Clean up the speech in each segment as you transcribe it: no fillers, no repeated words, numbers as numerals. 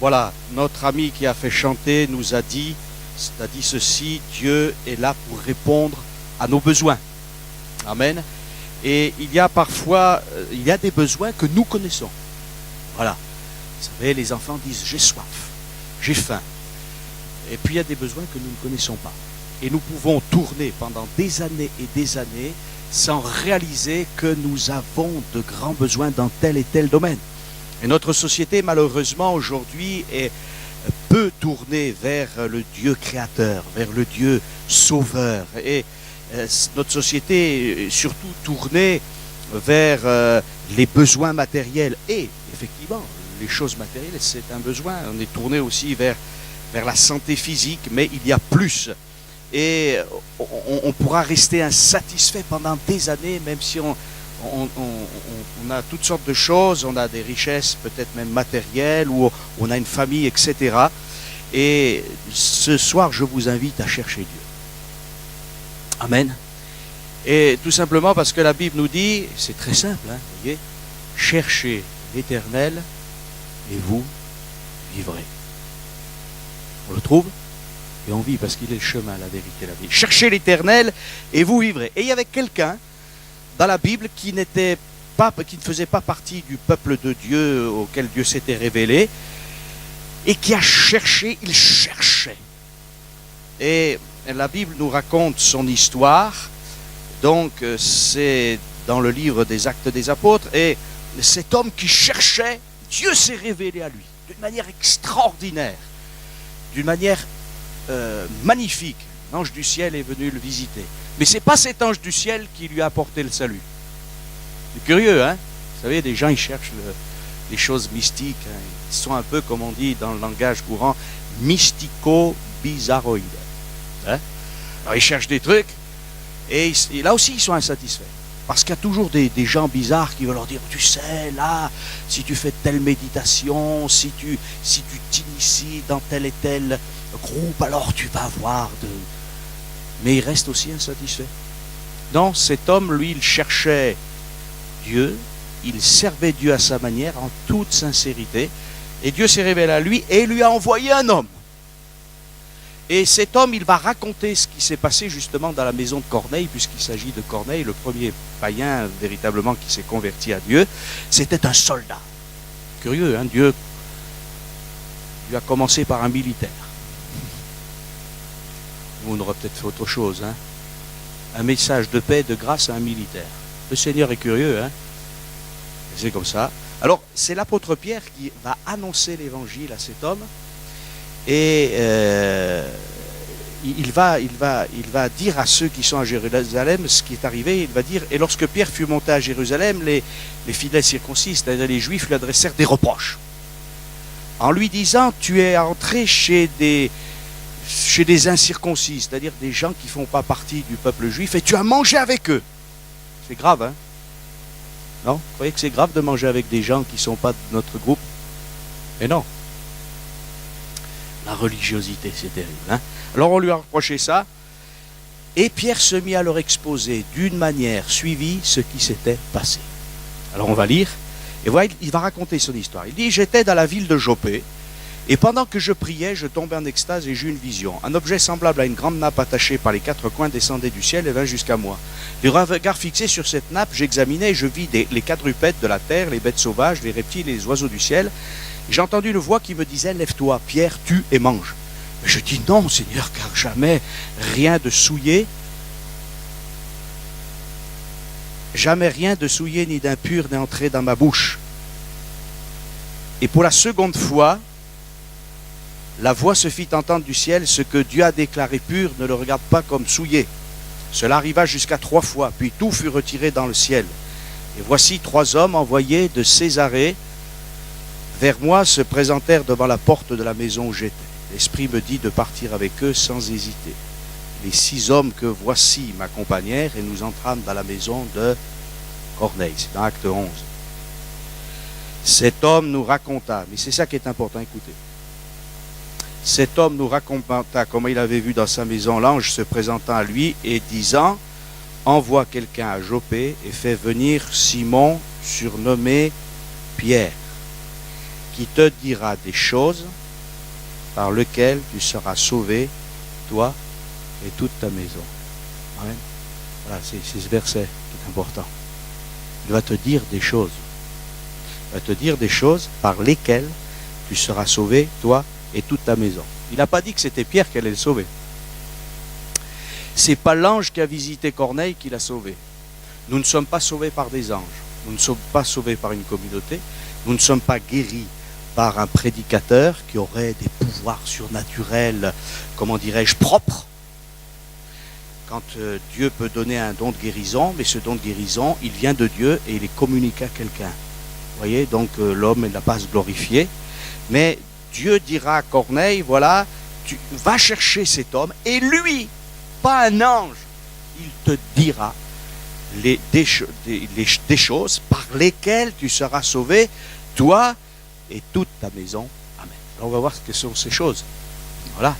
Voilà, notre ami qui a fait chanter nous a dit ceci: Dieu est là pour répondre à nos besoins. Amen. Et il y a parfois, il y a des besoins que nous connaissons. Voilà. Vous savez, les enfants disent: j'ai soif, j'ai faim. Et puis il y a des besoins que nous ne connaissons pas. Et nous pouvons tourner pendant des années et des années sans réaliser que nous avons de grands besoins dans tel et tel domaine. Et notre société, malheureusement, aujourd'hui, peut tourner vers le Dieu créateur, vers le Dieu sauveur. Et notre société est surtout tournée vers les besoins matériels. Et effectivement, les choses matérielles, c'est un besoin. On est tourné aussi vers la santé physique, mais il y a plus. Et on pourra rester insatisfait pendant des années, même si on a toutes sortes de choses, on a des richesses peut-être même matérielles, ou on a une famille, etc. Et ce soir, je vous invite à chercher Dieu. Amen. Et tout simplement parce que la Bible nous dit, c'est très simple, hein, vous voyez, cherchez l'Éternel et vous vivrez. On le trouve et on vit, parce qu'il est le chemin, la vérité, la vie. Cherchez l'Éternel et vous vivrez. Et il y avait quelqu'un dans la Bible qui ne faisait pas partie du peuple de Dieu auquel Dieu s'était révélé, et qui a cherché, il cherchait. Et la Bible nous raconte son histoire. Donc c'est dans le livre des Actes des Apôtres, et cet homme qui cherchait, Dieu s'est révélé à lui d'une manière extraordinaire, d'une manière magnifique. L'ange du ciel est venu le visiter. Mais ce n'est pas cet ange du ciel qui lui a apporté le salut. C'est curieux, hein? Vous savez, des gens, ils cherchent les choses mystiques. Hein? Ils sont un peu, comme on dit dans le langage courant, mystico-bizarroïdes. Hein? Alors, ils cherchent des trucs, et là aussi, ils sont insatisfaits. Parce qu'il y a toujours des gens bizarres qui veulent leur dire: tu sais, là, si tu fais telle méditation, si tu t'inities dans tel et tel groupe, alors tu vas voir de... Mais il reste aussi insatisfait. Non, cet homme, lui, il cherchait Dieu, il servait Dieu à sa manière, en toute sincérité, et Dieu s'est révélé à lui et lui a envoyé un homme. Et cet homme, il va raconter ce qui s'est passé justement dans la maison de Corneille, puisqu'il s'agit de Corneille, le premier païen véritablement qui s'est converti à Dieu. C'était un soldat. Curieux, hein, Dieu a commencé par un militaire. Nous, on aurait peut-être fait autre chose. Hein. Un message de paix, de grâce à un militaire. Le Seigneur est curieux. Hein. C'est comme ça. Alors, c'est l'apôtre Pierre qui va annoncer l'évangile à cet homme. Et il va dire à ceux qui sont à Jérusalem ce qui est arrivé. Il va dire: et lorsque Pierre fut monté à Jérusalem, les fidèles circoncis, c'est-à-dire les Juifs, lui adressèrent des reproches, en lui disant: tu es entré chez des incirconcis, c'est-à-dire des gens qui ne font pas partie du peuple juif, et tu as mangé avec eux. C'est grave, hein? Non? Vous croyez que c'est grave de manger avec des gens qui ne sont pas de notre groupe? Mais non. La religiosité, c'est terrible. Hein? Alors on lui a reproché ça, et Pierre se mit à leur exposer d'une manière suivie ce qui s'était passé. Alors on va lire, et voilà, il va raconter son histoire. Il dit: j'étais dans la ville de Jopé, et pendant que je priais, je tombais en extase et j'eus une vision. Un objet semblable à une grande nappe attachée par les quatre coins descendait du ciel et vint jusqu'à moi. Du regard fixé sur cette nappe, j'examinais et je vis les quadrupèdes de la terre, les bêtes sauvages, les reptiles et les oiseaux du ciel. J'ai entendu une voix qui me disait: lève-toi, Pierre, tue et mange. Mais je dis: non, Seigneur, car jamais rien de souillé ni d'impur n'est entré dans ma bouche. Et pour la seconde fois, la voix se fit entendre du ciel: ce que Dieu a déclaré pur, ne le regarde pas comme souillé. Cela arriva jusqu'à 3 fois, puis tout fut retiré dans le ciel. Et voici 3 hommes envoyés de Césarée vers moi se présentèrent devant la porte de la maison où j'étais. L'Esprit me dit de partir avec eux sans hésiter. Les 6 hommes que voici m'accompagnèrent et nous entrâmes dans la maison de Corneille. C'est dans Acte 11. Cet homme nous raconta, mais c'est ça qui est important, écoutez. Cet homme nous raconta comment il avait vu dans sa maison l'ange se présentant à lui et disant: envoie quelqu'un à Jopé et fais venir Simon, surnommé Pierre, qui te dira des choses par lesquelles tu seras sauvé, toi et toute ta maison. Amen. Voilà, c'est ce verset qui est important. Il va te dire des choses. Il va te dire des choses par lesquelles tu seras sauvé, toi et toute ta maison. Il n'a pas dit que c'était Pierre qui allait le sauver. C'est pas l'ange qui a visité Corneille qui l'a sauvé. Nous ne sommes pas sauvés par des anges. Nous ne sommes pas sauvés par une communauté. Nous ne sommes pas guéris par un prédicateur qui aurait des pouvoirs surnaturels, comment dirais-je, propres. Quand Dieu peut donner un don de guérison, mais ce don de guérison, il vient de Dieu et il est communiqué à quelqu'un. Vous voyez, donc l'homme ne l'a pas se glorifier. Mais Dieu dira à Corneille, voilà, tu vas chercher cet homme et lui, pas un ange, il te dira des choses par lesquelles tu seras sauvé, toi et toute ta maison. Amen. Alors on va voir ce que sont ces choses. Voilà,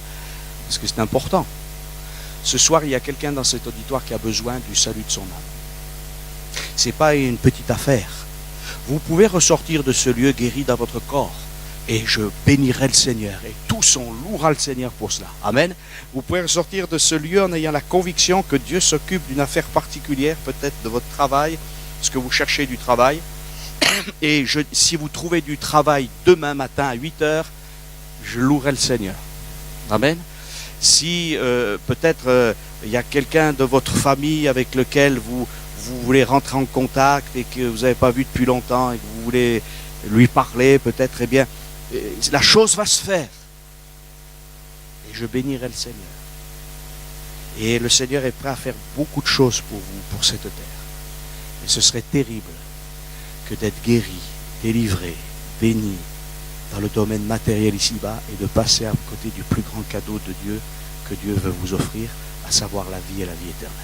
parce que c'est important. Ce soir, il y a quelqu'un dans cet auditoire qui a besoin du salut de son âme. Ce n'est pas une petite affaire. Vous pouvez ressortir de ce lieu guéri dans votre corps. Et je bénirai le Seigneur. Et tous on louera le Seigneur pour cela. Amen. Vous pouvez ressortir de ce lieu en ayant la conviction que Dieu s'occupe d'une affaire particulière, peut-être de votre travail, parce que vous cherchez du travail. Et si vous trouvez du travail demain matin à 8 heures, je louerai le Seigneur. Amen. Si peut-être il y a quelqu'un de votre famille avec lequel vous voulez rentrer en contact et que vous n'avez pas vu depuis longtemps et que vous voulez lui parler, peut-être, eh bien, la chose va se faire. Et je bénirai le Seigneur. Et le Seigneur est prêt à faire beaucoup de choses pour vous, pour cette terre. Et ce serait terrible que d'être guéri, délivré, béni dans le domaine matériel ici-bas et de passer à côté du plus grand cadeau de Dieu que Dieu veut vous offrir, à savoir la vie et la vie éternelle.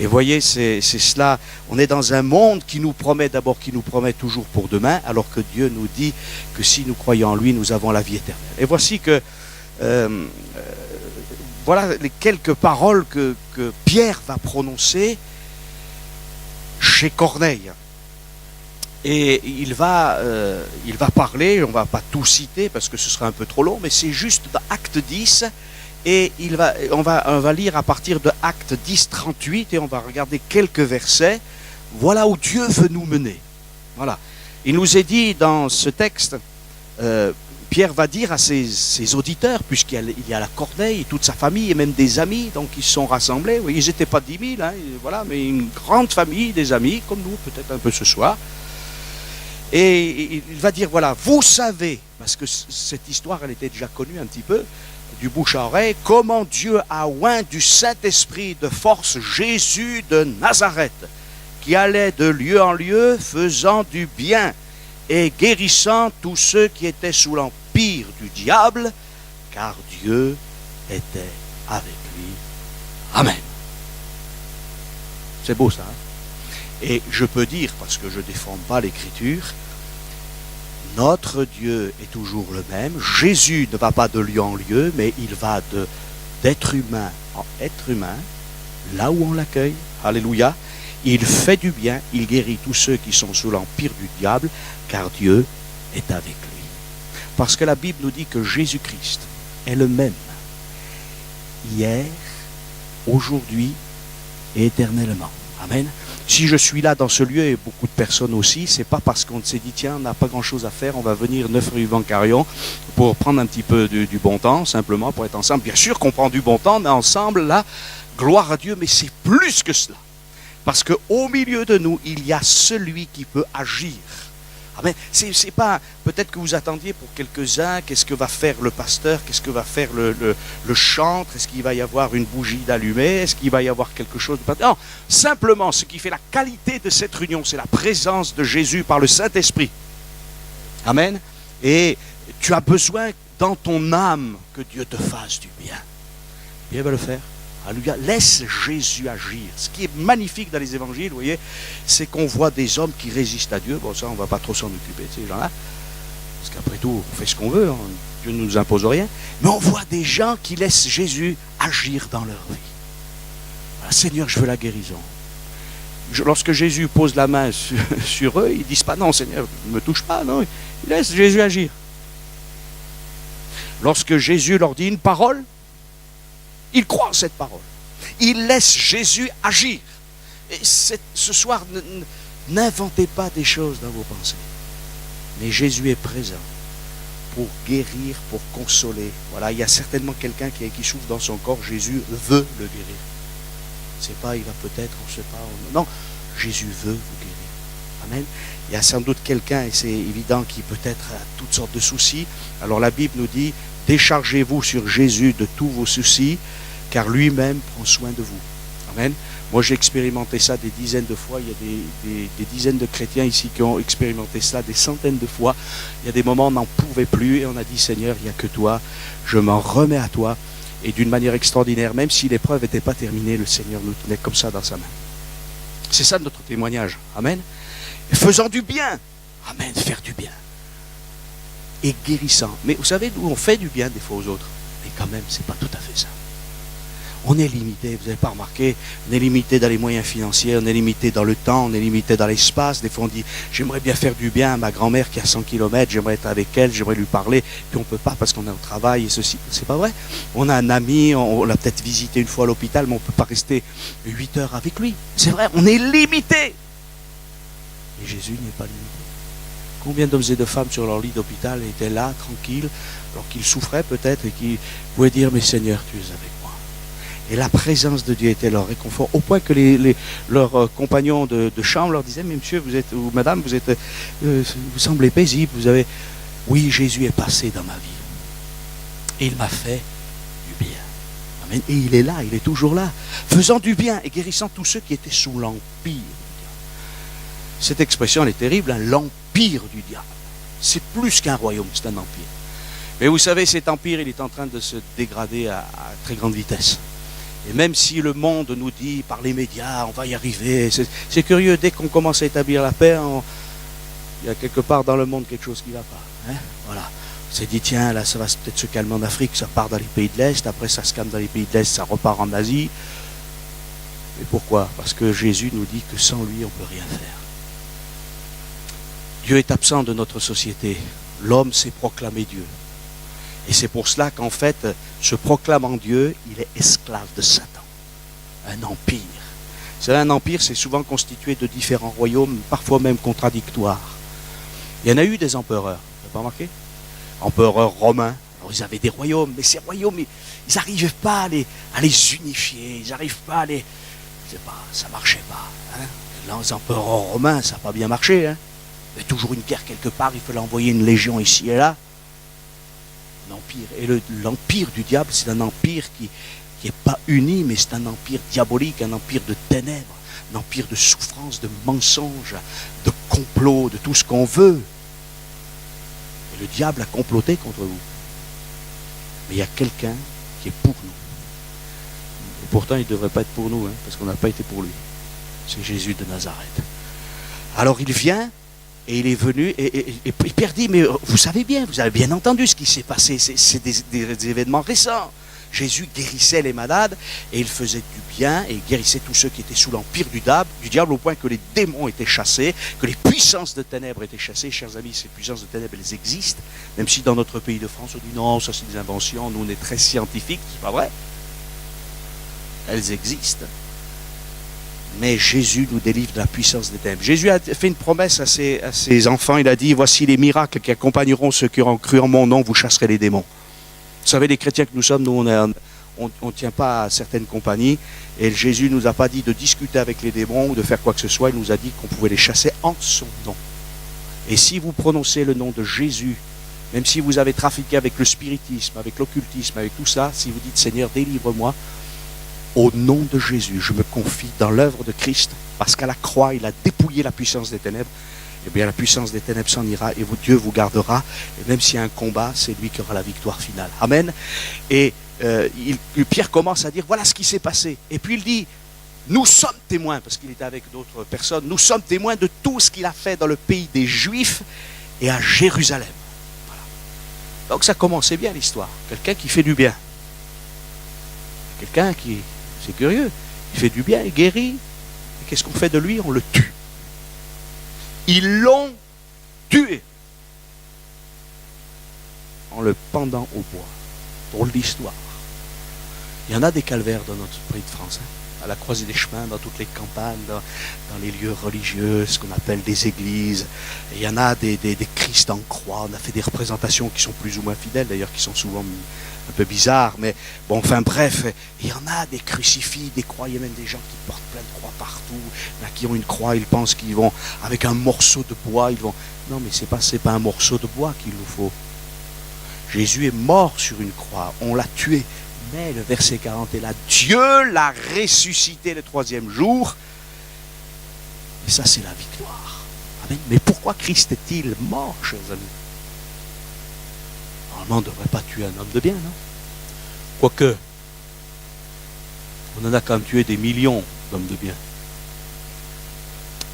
Et voyez, c'est cela. On est dans un monde qui nous promet d'abord, qui nous promet toujours pour demain, alors que Dieu nous dit que si nous croyons en lui, nous avons la vie éternelle. Et voici que voilà les quelques paroles que Pierre va prononcer chez Corneille. Et il va parler, on ne va pas tout citer parce que ce serait un peu trop long, mais c'est juste dans Acte 10. Et on va lire à partir de Acte 10, 38 et on va regarder quelques versets. Voilà où Dieu veut nous mener. Voilà. Il nous est dit dans ce texte, Pierre va dire à ses auditeurs, puisqu'il y a la Corneille et toute sa famille et même des amis, donc ils se sont rassemblés. Oui, ils n'étaient pas 10 000, hein, voilà, mais une grande famille, des amis, comme nous peut-être un peu ce soir. Et il va dire, voilà, vous savez, parce que cette histoire, elle était déjà connue un petit peu, du bouche à oreille, comment Dieu a oint du Saint-Esprit de force Jésus de Nazareth, qui allait de lieu en lieu, faisant du bien et guérissant tous ceux qui étaient sous l'empire du diable, car Dieu était avec lui. Amen. C'est beau ça, hein? Et je peux dire, parce que je ne défends pas l'Écriture, notre Dieu est toujours le même. Jésus ne va pas de lieu en lieu, mais il va d'être humain en être humain, là où on l'accueille. Alléluia. Il fait du bien, il guérit tous ceux qui sont sous l'empire du diable, car Dieu est avec lui. Parce que la Bible nous dit que Jésus-Christ est le même, hier, aujourd'hui et éternellement. Amen. Si je suis là dans ce lieu et beaucoup de personnes aussi, c'est pas parce qu'on s'est dit tiens, on n'a pas grand chose à faire, on va venir 9 rue Vancarion pour prendre un petit peu du bon temps, simplement pour être ensemble. Bien sûr qu'on prend du bon temps, mais ensemble, là, gloire à Dieu, mais c'est plus que cela. Parce qu'au milieu de nous, il y a celui qui peut agir. Amen. C'est pas, peut-être que vous attendiez pour quelques-uns, qu'est-ce que va faire le pasteur, qu'est-ce que va faire le chantre, est-ce qu'il va y avoir une bougie d'allumée, est-ce qu'il va y avoir quelque chose de... Non, simplement, ce qui fait la qualité de cette réunion, c'est la présence de Jésus par le Saint-Esprit. Amen. Et tu as besoin dans ton âme que Dieu te fasse du bien. Dieu va le faire. Alléluia. Laisse Jésus agir. Ce qui est magnifique dans les évangiles, vous voyez, c'est qu'on voit des hommes qui résistent à Dieu. Bon, ça, on ne va pas trop s'en occuper, ces gens-là. Parce qu'après tout, on fait ce qu'on veut. Hein. Dieu ne nous impose rien. Mais on voit des gens qui laissent Jésus agir dans leur vie. Voilà, Seigneur, je veux la guérison. Lorsque Jésus pose la main sur eux, ils ne disent pas non Seigneur, ne me touche pas, non, ils laissent Jésus agir. Lorsque Jésus leur dit une parole, ils croient cette parole. Ils laissent Jésus agir. Et ce soir, n'inventez pas des choses dans vos pensées. Mais Jésus est présent pour guérir, pour consoler. Voilà, il y a certainement quelqu'un qui souffre dans son corps. Jésus veut le guérir. C'est pas, il va peut-être, on ne sait pas. Non, Jésus veut vous guérir. Amen. Il y a sans doute quelqu'un, et c'est évident, qui peut-être a toutes sortes de soucis. Alors la Bible nous dit, déchargez-vous sur Jésus de tous vos soucis, car lui-même prend soin de vous. Amen. Moi, j'ai expérimenté ça des dizaines de fois. Il y a des dizaines de chrétiens ici qui ont expérimenté ça des centaines de fois. Il y a des moments où on n'en pouvait plus et on a dit, Seigneur, il n'y a que toi. Je m'en remets à toi. Et d'une manière extraordinaire, même si l'épreuve n'était pas terminée, le Seigneur nous tenait comme ça dans sa main. C'est ça notre témoignage. Amen. Et faisant du bien. Amen. Faire du bien. Et guérissant. Mais vous savez, nous, on fait du bien des fois aux autres. Mais quand même, c'est pas tout à fait ça. On est limité, vous n'avez pas remarqué, on est limité dans les moyens financiers, on est limité dans le temps, on est limité dans l'espace. Des fois on dit, j'aimerais bien faire du bien à ma grand-mère qui a 100 km, j'aimerais être avec elle, j'aimerais lui parler, puis on ne peut pas parce qu'on est au travail et ceci. C'est pas vrai. On a un ami, on l'a peut-être visité une fois à l'hôpital, mais on ne peut pas rester 8 heures avec lui. C'est vrai, on est limité. Et Jésus n'est pas limité. Combien d'hommes et de femmes sur leur lit d'hôpital étaient là, tranquilles, alors qu'ils souffraient peut-être et qui pouvaient dire, mais Seigneur, tu es avec moi. Et la présence de Dieu était leur réconfort, au point que leurs compagnons de chambre leur disaient, mais monsieur, vous êtes, ou madame, vous semblez paisible, vous avez... Oui, Jésus est passé dans ma vie. Et il m'a fait du bien. Amen. Et il est là, il est toujours là, faisant du bien et guérissant tous ceux qui étaient sous l'empire. Cette expression, elle est terrible, hein, l'empire du diable. C'est plus qu'un royaume, c'est un empire. Mais vous savez, cet empire, il est en train de se dégrader à très grande vitesse. Et même si le monde nous dit par les médias, on va y arriver, c'est curieux, dès qu'on commence à établir la paix, il y a quelque part dans le monde quelque chose qui ne va pas. Hein, voilà. On s'est dit, tiens, là, ça va peut-être se calmer en Afrique, ça part dans les pays de l'Est, après ça se calme dans les pays de l'Est, ça repart en Asie. Et pourquoi? Parce que Jésus nous dit que sans lui, on ne peut rien faire. Dieu est absent de notre société. L'homme s'est proclamé Dieu. Et c'est pour cela qu'en fait, se proclamant Dieu, il est esclave de Satan. Un empire. C'est un empire, c'est souvent constitué de différents royaumes, parfois même contradictoires. Il y en a eu des empereurs, vous n'avez pas remarqué? Empereurs romains, alors ils avaient des royaumes, mais ces royaumes, ils n'arrivaient pas à les unifier, ils n'arrivent pas à les... Je sais pas, ça ne marchait pas. Hein? Les empereurs romains, ça n'a pas bien marché. Hein? Il y a toujours une guerre quelque part, il fallait envoyer une légion ici et là. L'empire. Et l'empire du diable, c'est un empire qui n'est pas uni, mais c'est un empire diabolique, un empire de ténèbres, un empire de souffrance, de mensonges, de complot, de tout ce qu'on veut. Et le diable a comploté contre vous. Mais il y a quelqu'un qui est pour nous. Et pourtant, il ne devrait pas être pour nous, hein, parce qu'on n'a pas été pour lui. C'est Jésus de Nazareth. Alors il vient, et il est venu, et Pierre dit, mais vous savez bien, vous avez bien entendu ce qui s'est passé, c'est des événements récents. Jésus guérissait les malades, et il faisait du bien, et il guérissait tous ceux qui étaient sous l'empire du diable, au point que les démons étaient chassés, que les puissances de ténèbres étaient chassées. Chers amis, ces puissances de ténèbres, elles existent, même si dans notre pays de France, on dit non, ça c'est des inventions, nous on est très scientifiques, c'est pas vrai. Elles existent. Mais Jésus nous délivre de la puissance des ténèbres. Jésus a fait une promesse à ses enfants. Il a dit, voici les miracles qui accompagneront ceux qui auront cru en mon nom, vous chasserez les démons. Vous savez, les chrétiens que nous sommes, nous, on ne tient pas à certaines compagnies. Et Jésus ne nous a pas dit de discuter avec les démons ou de faire quoi que ce soit. Il nous a dit qu'on pouvait les chasser en son nom. Et si vous prononcez le nom de Jésus, même si vous avez trafiqué avec le spiritisme, avec l'occultisme, avec tout ça, si vous dites, Seigneur, délivre-moi, au nom de Jésus, je me confie dans l'œuvre de Christ, parce qu'à la croix, il a dépouillé la puissance des ténèbres. Eh bien, la puissance des ténèbres s'en ira et Dieu vous gardera. Et même s'il y a un combat, c'est lui qui aura la victoire finale. Amen. Et Pierre commence à dire, voilà ce qui s'est passé. Et puis il dit, nous sommes témoins, parce qu'il était avec d'autres personnes, nous sommes témoins de tout ce qu'il a fait dans le pays des Juifs et à Jérusalem. Voilà. Donc ça commençait bien l'histoire. Quelqu'un qui fait du bien. Quelqu'un qui... C'est curieux. Il fait du bien, il guérit. Et qu'est-ce qu'on fait de lui? On le tue. Ils l'ont tué en le pendant au bois. Drôle d'histoire. Il y en a des calvaires dans notre pays de France, à la croisée des chemins, dans toutes les campagnes, dans les lieux religieux, ce qu'on appelle des églises. Et il y en a des Christ en croix. On a fait des représentations qui sont plus ou moins fidèles, d'ailleurs, qui sont souvent un peu bizarres. Mais bon, enfin bref, il y en a des crucifix, des croix. Il y a même des gens qui portent plein de croix partout. Là, qui ont une croix, ils pensent qu'ils vont, avec un morceau de bois, ils vont... Non, mais c'est pas un morceau de bois qu'il nous faut. Jésus est mort sur une croix. On l'a tué. Mais le verset 40 est là. Dieu l'a ressuscité le troisième jour. Et ça, c'est la victoire. Amen. Mais pourquoi Christ est-il mort, chers amis? Normalement, on ne devrait pas tuer un homme de bien, non? Quoique, on en a quand même tué des millions d'hommes de bien.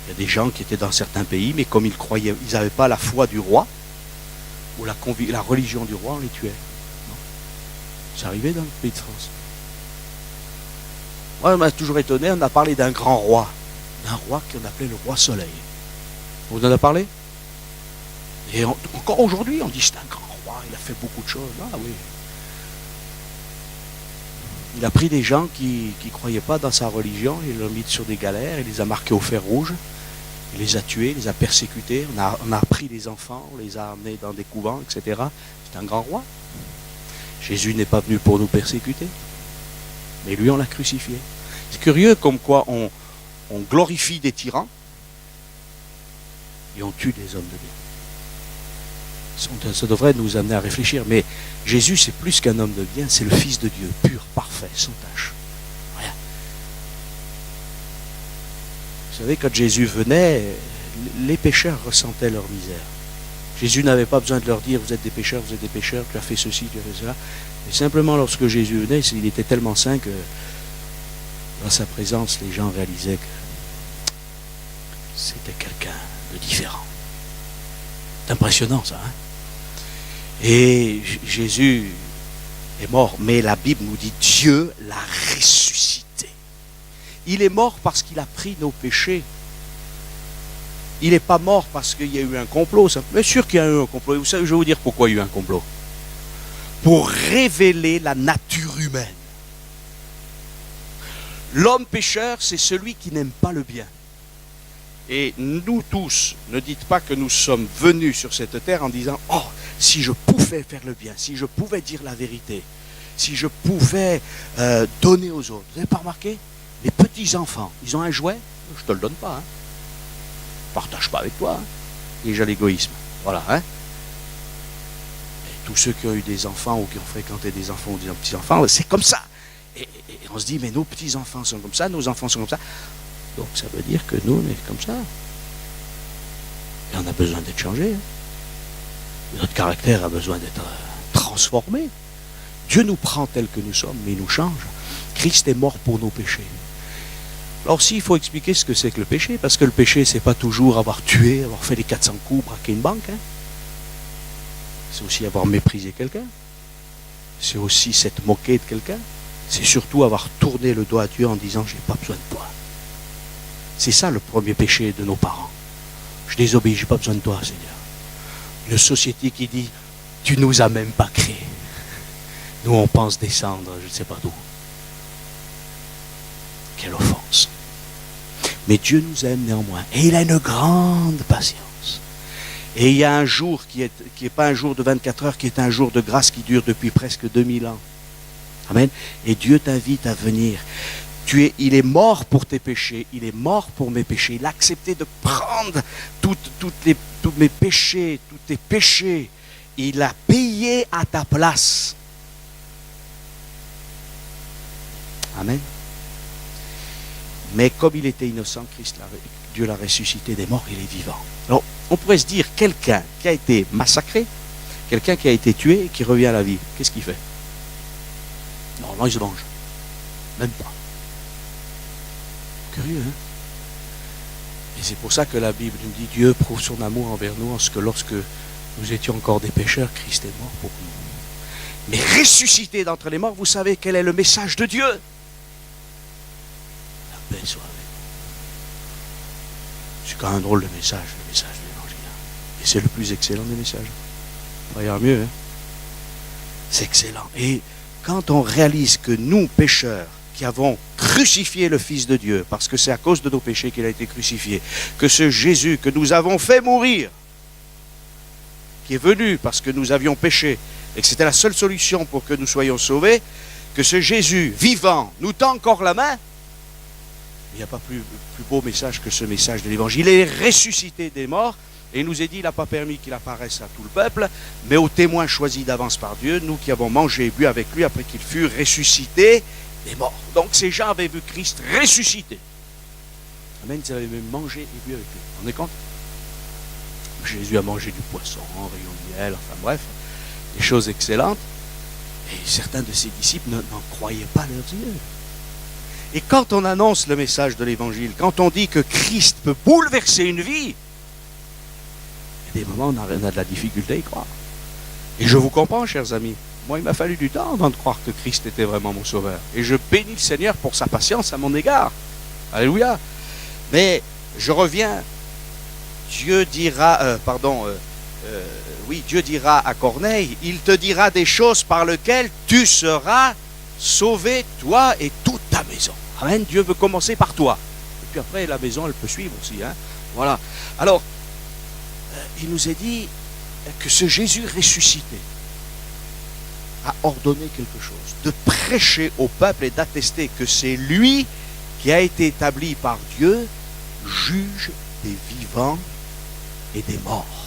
Il y a des gens qui étaient dans certains pays, mais comme ils croyaient, ils n'avaient pas la foi du roi, ou la religion du roi, on les tuait. C'est arrivé dans le pays de France. Moi, on m'a toujours étonné, on a parlé d'un grand roi qu'on appelait le roi Soleil. On vous en a parlé? Et encore aujourd'hui, on dit c'est un grand roi, il a fait beaucoup de choses. Ah oui. Il a pris des gens qui ne croyaient pas dans sa religion, il les a mis sur des galères, il les a marqués au fer rouge, il les a tués, il les a persécutés, on a pris les enfants, on les a amenés dans des couvents, etc. C'est un grand roi. Jésus n'est pas venu pour nous persécuter, mais lui on l'a crucifié. C'est curieux comme quoi on glorifie des tyrans et on tue des hommes de bien. Ça devrait nous amener à réfléchir, mais Jésus c'est plus qu'un homme de bien, c'est le Fils de Dieu, pur, parfait, sans tache. Rien. Vous savez, quand Jésus venait, les pécheurs ressentaient leur misère. Jésus n'avait pas besoin de leur dire, vous êtes des pécheurs, tu as fait ceci, tu as fait cela. Et simplement, lorsque Jésus venait, il était tellement saint que, dans sa présence, les gens réalisaient que c'était quelqu'un de différent. C'est impressionnant, ça. Hein? Et Jésus est mort, mais la Bible nous dit, Dieu l'a ressuscité. Il est mort parce qu'il a pris nos péchés. Il n'est pas mort parce qu'il y a eu un complot. Bien sûr qu'il y a eu un complot. Vous savez, je vais vous dire pourquoi il y a eu un complot. Pour révéler la nature humaine. L'homme pécheur, c'est celui qui n'aime pas le bien. Et nous tous, ne dites pas que nous sommes venus sur cette terre en disant « Oh, si je pouvais faire le bien, si je pouvais dire la vérité, si je pouvais donner aux autres. » Vous n'avez pas remarqué? Les petits-enfants, ils ont un jouet, je ne te le donne pas, hein. Partage pas avec toi, hein. Déjà l'égoïsme, voilà, hein. Et tous ceux qui ont eu des enfants ou qui ont fréquenté des enfants ou des petits-enfants, c'est comme ça. Et on se dit, mais nos petits-enfants sont comme ça, nos enfants sont comme ça. Donc ça veut dire que nous, on est comme ça. Et on a besoin d'être changé. Hein. Notre caractère a besoin d'être transformé. Dieu nous prend tel que nous sommes, mais il nous change. Christ est mort pour nos péchés. Alors aussi, il faut expliquer ce que c'est que le péché, parce que le péché, c'est pas toujours avoir tué, avoir fait les 400 coups, braquer une banque. Hein. C'est aussi avoir méprisé quelqu'un. C'est aussi s'être moqué de quelqu'un. C'est surtout avoir tourné le dos à Dieu en disant « j'ai pas besoin de toi ». C'est ça le premier péché de nos parents. Je désobéis, j'ai pas besoin de toi, Seigneur. Une société qui dit « tu nous as même pas créés ». Nous, on pense descendre, je ne sais pas d'où. Quelle offense. Mais Dieu nous aime néanmoins. Et il a une grande patience. Et il y a un jour qui est pas un jour de 24 heures, qui est un jour de grâce qui dure depuis presque 2000 ans. Amen. Et Dieu t'invite à venir. Il est mort pour tes péchés. Il est mort pour mes péchés. Il a accepté de prendre tous mes péchés, tous tes péchés. Il a payé à ta place. Amen. Mais comme il était innocent, Dieu l'a ressuscité des morts, il est vivant. Alors, on pourrait se dire, quelqu'un qui a été massacré, quelqu'un qui a été tué et qui revient à la vie, qu'est-ce qu'il fait? Normalement, il se venge. Même pas. Curieux, hein? Et c'est pour ça que la Bible nous dit, Dieu prouve son amour envers nous, en ce que lorsque nous étions encore des pécheurs, Christ est mort pour nous. Mais ressuscité d'entre les morts, vous savez quel est le message de Dieu? La paix soit avec vous. C'est quand même un drôle de message, le message de l'évangile. Et c'est le plus excellent des messages. Il va y avoir mieux, hein? C'est excellent. Et quand on réalise que nous, pécheurs, qui avons crucifié le Fils de Dieu, parce que c'est à cause de nos péchés qu'il a été crucifié, que ce Jésus que nous avons fait mourir, qui est venu parce que nous avions péché, et que c'était la seule solution pour que nous soyons sauvés, que ce Jésus vivant nous tend encore la main, il n'y a pas plus beau message que ce message de l'Évangile. Il est ressuscité des morts, et il nous est dit, il n'a pas permis qu'il apparaisse à tout le peuple, mais aux témoins choisis d'avance par Dieu, nous qui avons mangé et bu avec lui après qu'il fut ressuscité des morts. Donc ces gens avaient vu Christ ressuscité. Amen, ils avaient même mangé et bu avec lui. On est compte? Jésus a mangé du poisson, rayon de miel, enfin bref, des choses excellentes. Et certains de ses disciples n'en croyaient pas leurs yeux. Et quand on annonce le message de l'Évangile, quand on dit que Christ peut bouleverser une vie, il y a des moments où on a de la difficulté à y croire. Et je vous comprends, chers amis. Moi, il m'a fallu du temps avant de croire que Christ était vraiment mon sauveur. Et je bénis le Seigneur pour sa patience à mon égard. Alléluia. Mais je reviens. Dieu dira à Corneille, il te dira des choses par lesquelles tu seras sauvé, toi et toute ta maison. Amen. Dieu veut commencer par toi. Et puis après, la maison, elle peut suivre aussi. Hein. Voilà. Alors, il nous est dit que ce Jésus ressuscité a ordonné quelque chose, de prêcher au peuple et d'attester que c'est lui qui a été établi par Dieu, juge des vivants et des morts.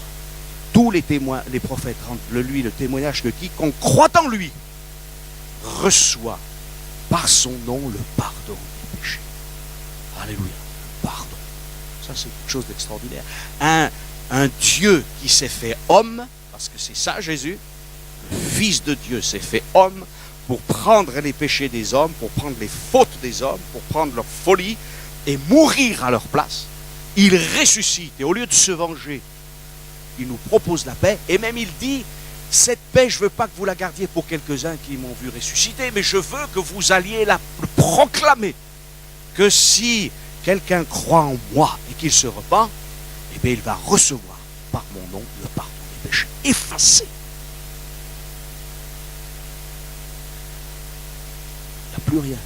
Tous les témoins, les prophètes rendent lui le témoignage que quiconque croit en lui reçoit par son nom le pardon des péchés. Alléluia, le pardon. Ça, c'est quelque chose d'extraordinaire. Un Dieu qui s'est fait homme, parce que c'est ça Jésus, le Fils de Dieu s'est fait homme pour prendre les péchés des hommes, pour prendre les fautes des hommes, pour prendre leur folie et mourir à leur place. Il ressuscite et au lieu de se venger, il nous propose la paix et même il dit, cette paix, je ne veux pas que vous la gardiez pour quelques-uns qui m'ont vu ressusciter, mais je veux que vous alliez la proclamer, que si quelqu'un croit en moi et qu'il se repent, eh bien il va recevoir par mon nom le pardon des péchés, effacé. Il n'y a plus rien.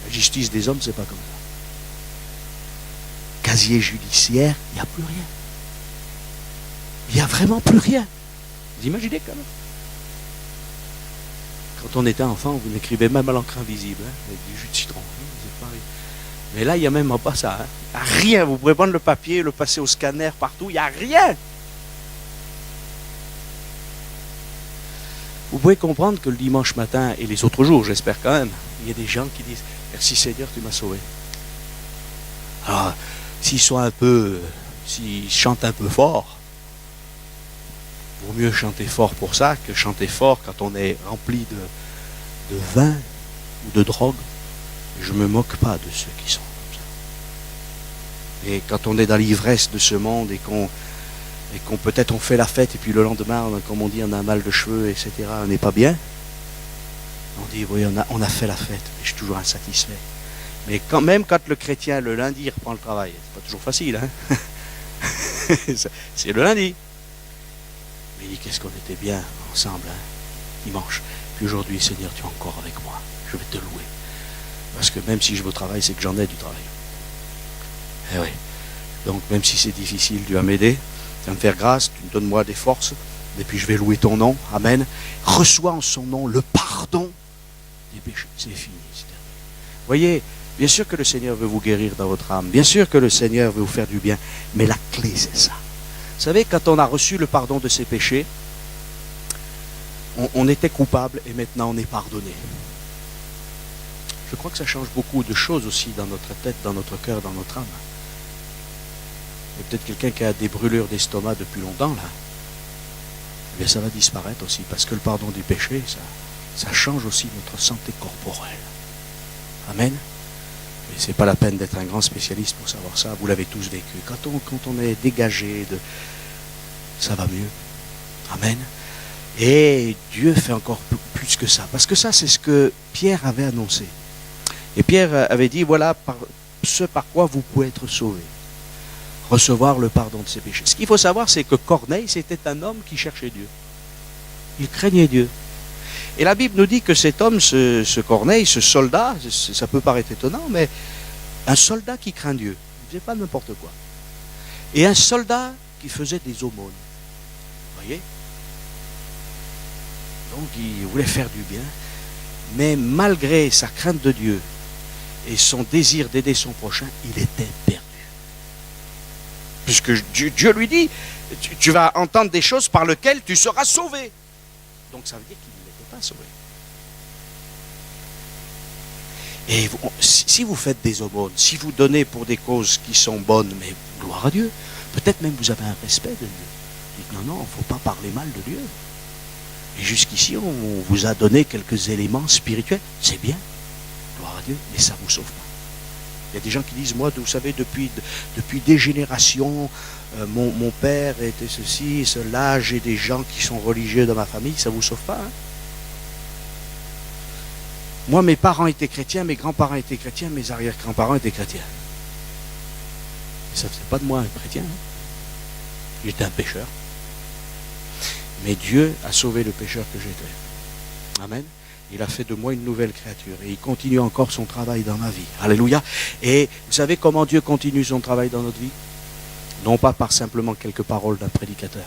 La justice des hommes, c'est pas comme ça. Casier judiciaire, il n'y a plus rien. Il n'y a vraiment plus rien. Vous imaginez quand même? Quand on était enfant, vous n'écrivez même à l'encre invisible, hein, avec du jus de citron. Mais là, il n'y a même pas ça. Hein. Il n'y a rien. Vous pouvez prendre le papier, le passer au scanner partout. Il n'y a rien. Vous pouvez comprendre que le dimanche matin et les autres jours, j'espère quand même, il y a des gens qui disent « Merci Seigneur, tu m'as sauvé. » Alors, s'ils chantent un peu fort, il vaut mieux chanter fort pour ça que chanter fort quand on est rempli de vin ou de drogue. Je ne me moque pas de ceux qui sont comme ça. Et quand on est dans l'ivresse de ce monde et qu'on peut-être on fait la fête et puis le lendemain, comme on dit, on a un mal de cheveux, etc., on n'est pas bien. On dit, oui, on a fait la fête, mais je suis toujours insatisfait. Mais même quand le chrétien, le lundi, reprend le travail, c'est pas toujours facile, hein. C'est le lundi. Mais il dit, qu'est-ce qu'on était bien ensemble, hein, dimanche. Puis aujourd'hui, Seigneur, tu es encore avec moi. Je vais te louer. Parce que même si je vais au travail, c'est que j'en ai du travail. Eh oui. Donc même si c'est difficile, Dieu va m'aider. Tu vas me faire grâce, tu me donnes moi des forces. Et puis je vais louer ton nom. Amen. Reçois en son nom le pardon des péchés. C'est fini. C'est terminé. Voyez, bien sûr que le Seigneur veut vous guérir dans votre âme. Bien sûr que le Seigneur veut vous faire du bien. Mais la clé, c'est ça. Vous savez, quand on a reçu le pardon de ses péchés, on était coupable et maintenant on est pardonné. Je crois que ça change beaucoup de choses aussi dans notre tête, dans notre cœur, dans notre âme. Il y a peut-être quelqu'un qui a des brûlures d'estomac depuis longtemps, là. Eh bien, ça va disparaître aussi, parce que le pardon du péché, ça change aussi notre santé corporelle. Amen. Et c'est pas la peine d'être un grand spécialiste pour savoir ça, vous l'avez tous vécu. Quand on est dégagé, ça va mieux. Amen. Et Dieu fait encore plus que ça, parce que ça, c'est ce que Pierre avait annoncé. Et Pierre avait dit, voilà ce par quoi vous pouvez être sauvés. recevoir le pardon de ses péchés. Ce qu'il faut savoir, c'est que Corneille, c'était un homme qui cherchait Dieu. Il craignait Dieu. Et la Bible nous dit que cet homme, ce Corneille, ce soldat, ça peut paraître étonnant, mais un soldat qui craint Dieu, il ne faisait pas n'importe quoi. Et un soldat qui faisait des aumônes. Vous voyez? Donc il voulait faire du bien, mais malgré sa crainte de Dieu et son désir d'aider son prochain, il était perdu. Puisque Dieu lui dit, tu vas entendre des choses par lesquelles tu seras sauvé. Donc ça veut dire qu'il n'était pas sauvé. Et si vous faites des aumônes, si vous donnez pour des causes qui sont bonnes, mais gloire à Dieu, peut-être même vous avez un respect de Dieu. Dites non, il ne faut pas parler mal de Dieu. Et jusqu'ici, on vous a donné quelques éléments spirituels. C'est bien, gloire à Dieu, mais ça ne vous sauve pas. Il y a des gens qui disent, moi, vous savez, depuis des générations, mon père était ceci, cela, j'ai des gens qui sont religieux dans ma famille, ça ne vous sauve pas. Hein? Moi, mes parents étaient chrétiens, mes grands-parents étaient chrétiens, mes arrière-grands-parents étaient chrétiens. Et ça ne faisait pas de moi un chrétien. Hein? J'étais un pécheur. Mais Dieu a sauvé le pécheur que j'étais. Amen. Il a fait de moi une nouvelle créature. Et il continue encore son travail dans ma vie. Alléluia. Et vous savez comment Dieu continue son travail dans notre vie? Non pas par simplement quelques paroles d'un prédicateur.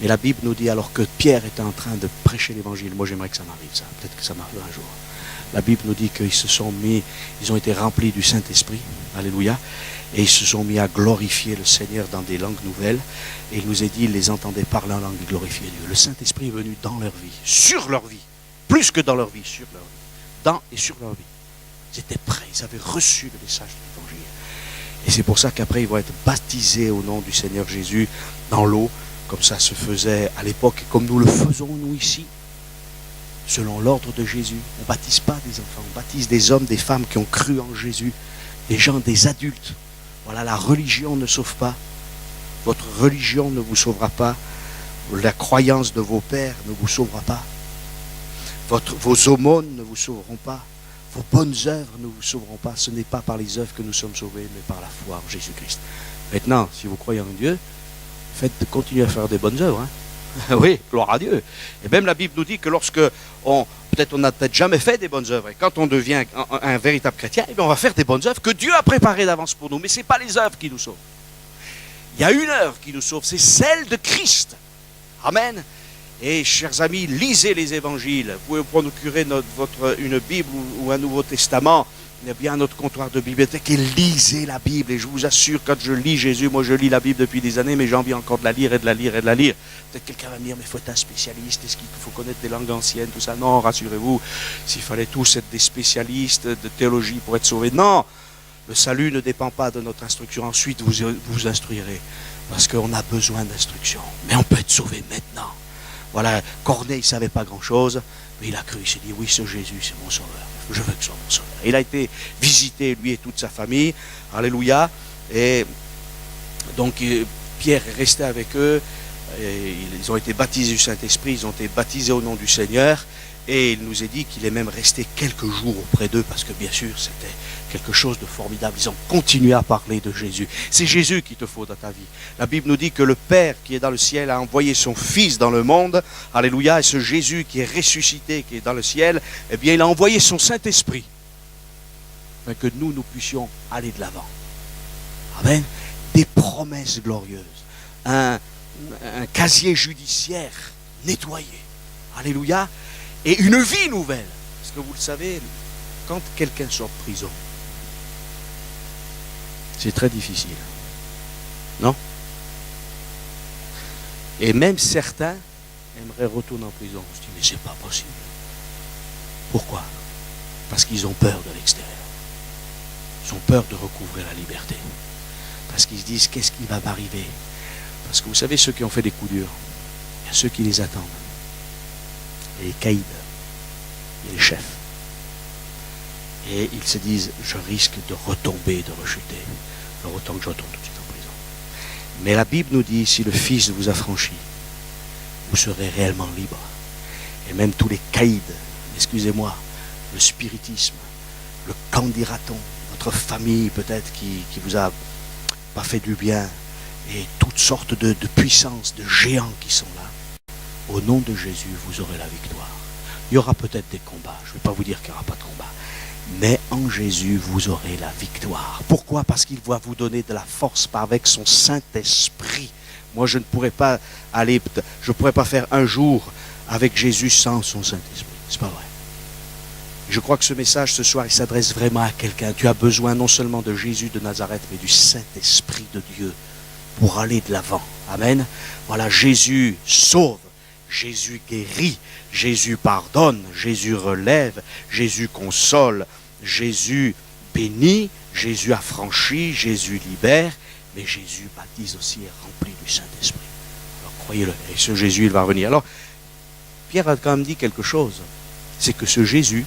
Mais la Bible nous dit, alors que Pierre était en train de prêcher l'évangile, moi j'aimerais que ça m'arrive ça, peut-être que ça m'arrive un jour. La Bible nous dit ils ont été remplis du Saint-Esprit, alléluia, et ils se sont mis à glorifier le Seigneur dans des langues nouvelles, et il nous est dit, ils les entendaient parler en langue et glorifier Dieu. Le Saint-Esprit est venu dans leur vie, sur leur vie, plus que dans leur vie, sur leur vie, dans et sur leur vie. Ils étaient prêts, ils avaient reçu le message de l'évangile. Et c'est pour ça qu'après ils vont être baptisés au nom du Seigneur Jésus dans l'eau, comme ça se faisait à l'époque, et comme nous le faisons nous ici, selon l'ordre de Jésus. On ne baptise pas des enfants, on baptise des hommes, des femmes qui ont cru en Jésus, des gens, des adultes. Voilà, la religion ne sauve pas. Votre religion ne vous sauvera pas. La croyance de vos pères ne vous sauvera pas. Vos aumônes ne vous sauveront pas. Vos bonnes œuvres ne vous sauveront pas. Ce n'est pas par les œuvres que nous sommes sauvés, mais par la foi en Jésus-Christ. Maintenant, si vous croyez en Dieu, continuez à faire des bonnes œuvres. Hein. Oui, gloire à Dieu. Et même la Bible nous dit que lorsque on n'a peut-être jamais fait des bonnes œuvres, et quand on devient un véritable chrétien, eh bien on va faire des bonnes œuvres que Dieu a préparées d'avance pour nous. Mais ce n'est pas les œuvres qui nous sauvent. Il y a une œuvre qui nous sauve, c'est celle de Christ. Amen. Et chers amis, lisez les évangiles. Vous pouvez vous procurer une Bible ou un Nouveau Testament. Il y a bien notre comptoir de bibliothèque et lisez la Bible. Et je vous assure, quand je lis Jésus, moi je lis la Bible depuis des années, mais j'ai envie encore de la lire et de la lire et de la lire. Peut-être quelqu'un va me dire, mais il faut être un spécialiste, est-ce qu'il faut connaître des langues anciennes, tout ça? Non, rassurez-vous, s'il fallait tous être des spécialistes de théologie pour être sauvés, non. Le salut ne dépend pas de notre instruction. Ensuite, vous vous instruirez, parce qu'on a besoin d'instruction. Mais on peut être sauvé maintenant. Voilà, Corneille ne savait pas grand-chose, mais il a cru, il s'est dit, oui, ce Jésus, c'est mon sauveur. Je veux que ce soit mon sauveur. Il a été visité, lui et toute sa famille. Alléluia. Et donc, Pierre est resté avec eux. Et ils ont été baptisés du Saint-Esprit. Ils ont été baptisés au nom du Seigneur. Et il nous est dit qu'il est même resté quelques jours auprès d'eux parce que, bien sûr, c'était quelque chose de formidable. Ils ont continué à parler de Jésus. C'est Jésus qu'il te faut dans ta vie. La Bible nous dit que le Père qui est dans le ciel a envoyé son Fils dans le monde. Alléluia. Et ce Jésus qui est ressuscité, qui est dans le ciel, eh bien, il a envoyé son Saint-Esprit. Afin que nous puissions aller de l'avant. Amen. Des promesses glorieuses. Un casier judiciaire nettoyé. Alléluia. Et une vie nouvelle. Parce que vous le savez, quand quelqu'un sort de prison, c'est très difficile. Non? Et même certains aimeraient retourner en prison. Je dis, mais c'est pas possible. Pourquoi? Parce qu'ils ont peur de l'extérieur. Ils ont peur de recouvrir la liberté. Parce qu'ils se disent, qu'est-ce qui va m'arriver? Parce que vous savez, ceux qui ont fait des coups durs, il y a ceux qui les attendent. Et les caïds, et les chefs. Et ils se disent, je risque de retomber, de rechuter. Alors autant que je retourne tout de suite en prison. Mais la Bible nous dit, si le Fils vous a franchi, vous serez réellement libre. Et même tous les caïds, excusez-moi, le spiritisme, le candidaton, votre famille peut-être qui vous a pas fait du bien, et toutes sortes de puissances, de géants qui sont là, au nom de Jésus, vous aurez la victoire. Il y aura peut-être des combats, je ne vais pas vous dire qu'il n'y aura pas de combat, mais en Jésus, vous aurez la victoire. Pourquoi? Parce qu'il va vous donner de la force avec son Saint-Esprit. Moi, je ne pourrais pas aller, je ne pourrais pas faire un jour avec Jésus sans son Saint-Esprit. C'est pas vrai. Je crois que ce message ce soir, il s'adresse vraiment à quelqu'un. Tu as besoin non seulement de Jésus de Nazareth, mais du Saint-Esprit de Dieu pour aller de l'avant. Amen. Voilà, Jésus sauve, Jésus guérit, Jésus pardonne, Jésus relève, Jésus console, Jésus bénit, Jésus affranchit, Jésus libère, mais Jésus baptise aussi et remplit du Saint-Esprit. Alors croyez-le, et ce Jésus, il va revenir. Alors, Pierre a quand même dit quelque chose, c'est que ce Jésus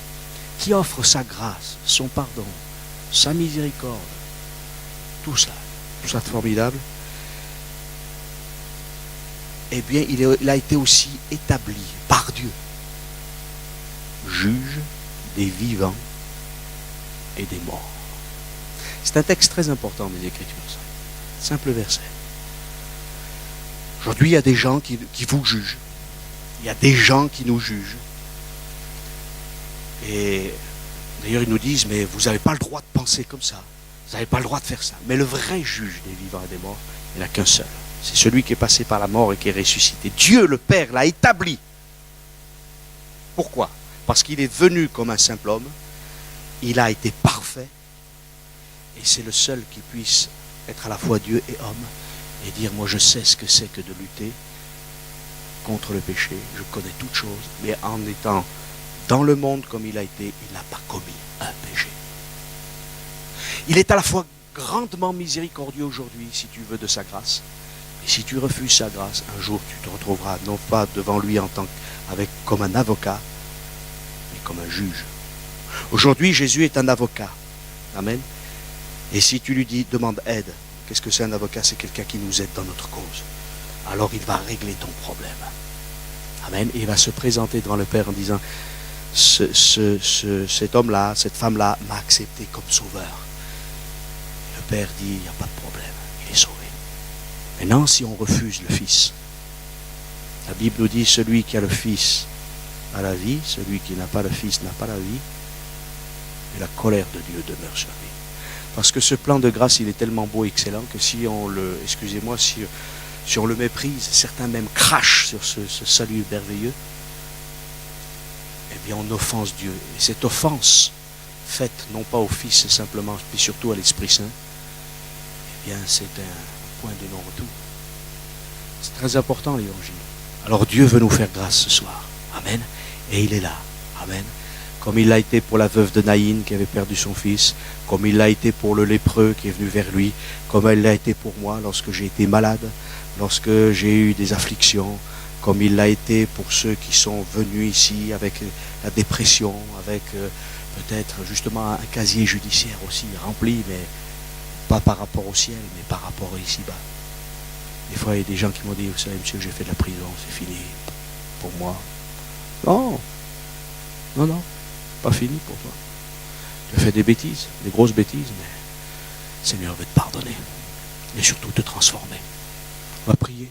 qui offre sa grâce, son pardon, sa miséricorde, tout ça de formidable, eh bien, il a été aussi établi par Dieu, juge des vivants et des morts. C'est un texte très important des Écritures, ça. Simple verset. Aujourd'hui, il y a des gens qui vous jugent. Il y a des gens qui nous jugent. Et d'ailleurs, ils nous disent, mais vous n'avez pas le droit de penser comme ça. Vous n'avez pas le droit de faire ça. Mais le vrai juge des vivants et des morts, il n'y en a qu'un seul. C'est celui qui est passé par la mort et qui est ressuscité. Dieu, le Père, l'a établi. Pourquoi? Parce qu'il est venu comme un simple homme. Il a été parfait. Et c'est le seul qui puisse être à la fois Dieu et homme. Et dire, moi je sais ce que c'est que de lutter contre le péché. Je connais toutes choses. Mais en étant dans le monde comme il a été, il n'a pas commis un péché. Il est à la fois grandement miséricordieux aujourd'hui, si tu veux, de sa grâce. Et si tu refuses sa grâce, un jour tu te retrouveras non pas devant lui comme un avocat, mais comme un juge. Aujourd'hui, Jésus est un avocat. Amen. Et si tu lui dis, demande aide, qu'est-ce que c'est un avocat? C'est quelqu'un qui nous aide dans notre cause. Alors il va régler ton problème. Amen. Et il va se présenter devant le Père en disant, cet homme-là, cette femme-là m'a accepté comme sauveur. Le Père dit, il n'y a pas de problème, il est sauvé. Maintenant, si on refuse le Fils, la Bible nous dit, celui qui a le Fils a la vie, celui qui n'a pas le Fils n'a pas la vie, et la colère de Dieu demeure sur lui. Parce que ce plan de grâce, il est tellement beau et excellent que si on le, excusez-moi, si on le méprise, certains même crachent sur ce salut merveilleux, eh bien on offense Dieu. Et cette offense, faite non pas au Fils simplement, mais surtout à l'Esprit Saint, eh bien c'est un point de non-retour. C'est très important l'évangile. Alors Dieu veut nous faire grâce ce soir. Amen. Et il est là. Amen. Comme il l'a été pour la veuve de Naïn qui avait perdu son fils, comme il l'a été pour le lépreux qui est venu vers lui, comme il l'a été pour moi lorsque j'ai été malade, lorsque j'ai eu des afflictions, comme il l'a été pour ceux qui sont venus ici avec la dépression, avec peut-être justement un casier judiciaire aussi rempli, mais pas par rapport au ciel, mais par rapport ici-bas. Des fois, il y a des gens qui m'ont dit, vous savez, monsieur, j'ai fait de la prison, c'est fini pour moi. Non, non, non, pas fini pour toi. Tu as fait des bêtises, des grosses bêtises, mais le Seigneur veut te pardonner et surtout te transformer. On va prier.